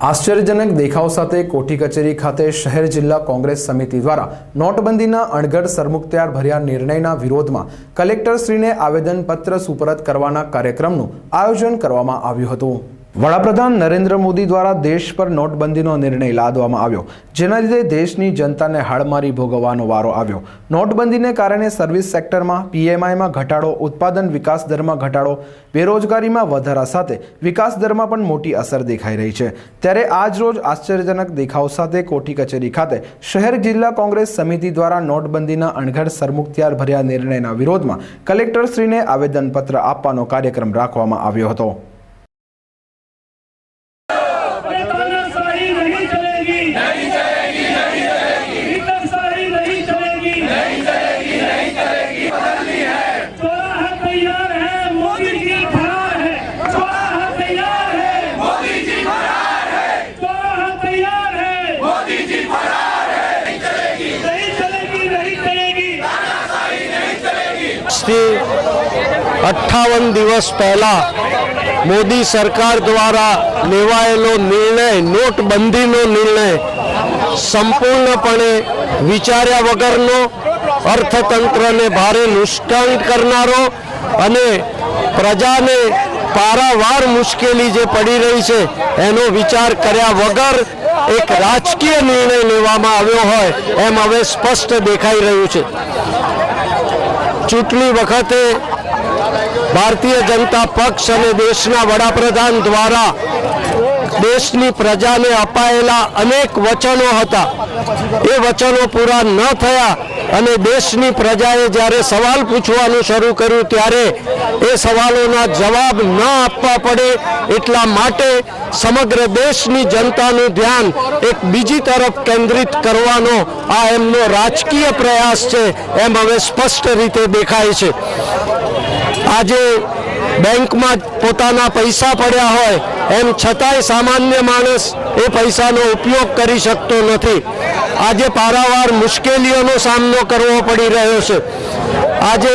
આશ્ચર્યજનક દેખાવ સાથે કોઠી કચેરી ખાતે શહેર જિલ્લા કોંગ્રેસ સમિતિ દ્વારા નોટબંધીના અણઘડ સરમુખત્યાર ભર્યા નિર્ણયના વિરોધમાં કલેક્ટરશ્રીને આવેદનપત્ર સુપરત કરવાના કાર્યક્રમનું આયોજન કરવામાં આવ્યું હતું। વડાપ્રધાન નરેન્દ્ર મોદી દ્વારા દેશ પર નોટબંધીનો નિર્ણય લાદવામાં આવ્યો, જેના લીધે દેશની જનતાને હાડમારી ભોગવવાનો વારો આવ્યો। નોટબંધીને કારણે સર્વિસ સેક્ટરમાં પીએમઆઈમાં ઘટાડો, ઉત્પાદન વિકાસ દરમાં ઘટાડો, બેરોજગારીમાં વધારા સાથે વિકાસ દરમાં પણ મોટી અસર દેખાઈ રહી છે। ત્યારે આજ રોજ આશ્ચર્યજનક દેખાવ સાથે કોઠી કચેરી ખાતે શહેર જિલ્લા કોંગ્રેસ સમિતિ દ્વારા નોટબંધીના અણઘડ સરમુખત્યાર ભર્યા નિર્ણયના વિરોધમાં કલેક્ટરશ્રીને આવેદનપત્ર આપવાનો કાર્યક્રમ રાખવામાં આવ્યો હતો। થી 58 દિવસ પહેલા મોદી સરકાર દ્વારા લેવાયેલો નિર્ણય, નોટબંધીનો નિર્ણય સંપૂર્ણપણે વિચાર્યા વગરનો, અર્થતંત્રને ભારે નુકસાન કરનારો અને પ્રજાને પારાવાર મુશ્કેલી જે પડી રહી છે એનો વિચાર કર્યા વગર એક રાજકીય નિર્ણય લેવામાં આવ્યો હોય એમ હવે સ્પષ્ટ દેખાઈ રહ્યું છે। ચૂંટણી વખતે ભારતીય જનતા પક્ષ અને દેશના વડાપ્રધાન દ્વારા દેશની પ્રજાને અપાયેલા અનેક વચનો હતા, એ વચનો પૂરા ન થયા અને દેશની પ્રજાએ જ્યારે સવાલ પૂછવાનું શરૂ કર્યું ત્યારે એ સવાલોના જવાબ ન આપવા પડે એટલા માટે સમગ્ર દેશની જનતાનું ધ્યાન એક બીજી તરફ કેન્દ્રિત કરવાનો આ એમનો રાજકીય પ્રયાસ છે એમ હવે સ્પષ્ટ રીતે દેખાય છે। આજે બેંકમાં પોતાના પૈસા પડ્યા હોય એમ છતાંય સામાન્ય માણસ એ પૈસાનો ઉપયોગ કરી શકતો નથી। આજે પારાવાર મુશ્કેલીઓનો સામનો કરવો પડી રહ્યો છે। આજે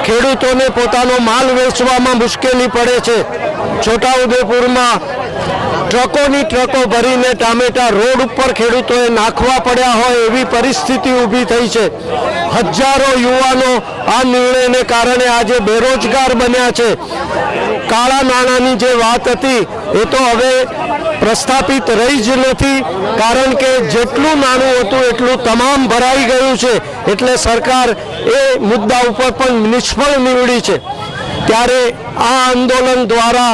ખેડૂતોને પોતાનો માલ વેચવામાં મુશ્કેલી પડે છે। છોટાઉદેપુરમાં ટ્રકોની ટ્રકો ભરીને ટામેટા રોડ ઉપર ખેડૂતોએ નાખવા પડ્યા હોય એવી પરિસ્થિતિ ઊભી થઈ છે। હજારો યુવાનો આ નિર્ણયને કારણે આજે બેરોજગાર બન્યા છે। કાળા નાણાંની જે વાત હતી એ તો હવે પ્રસ્થાપિત રહી જ નથી, કારણ કે જેટલું નાણું હતું એટલું તમામ ભરાઈ ગયું છે, એટલે સરકાર એ મુદ્દા ઉપર પણ નિષ્ફળ નીવડી છે। ત્યારે આ આંદોલન દ્વારા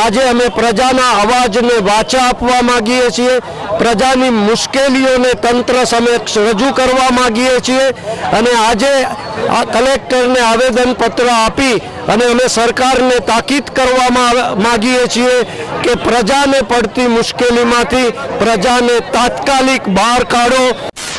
આજે અમે પ્રજાના અવાજને વાચા આપવા માંગીએ છીએ, પ્રજાની મુશ્કેલીઓને તંત્ર સમક્ષ રજૂ કરવા માંગીએ છીએ અને આજે આ કલેક્ટરને આવેદનપત્ર આપી અને અમે સરકારને તાકીદ કરવામાં માંગીએ છીએ કે પ્રજાને પડતી મુશ્કેલીમાંથી પ્રજાને તાત્કાલિક બહાર કાઢો।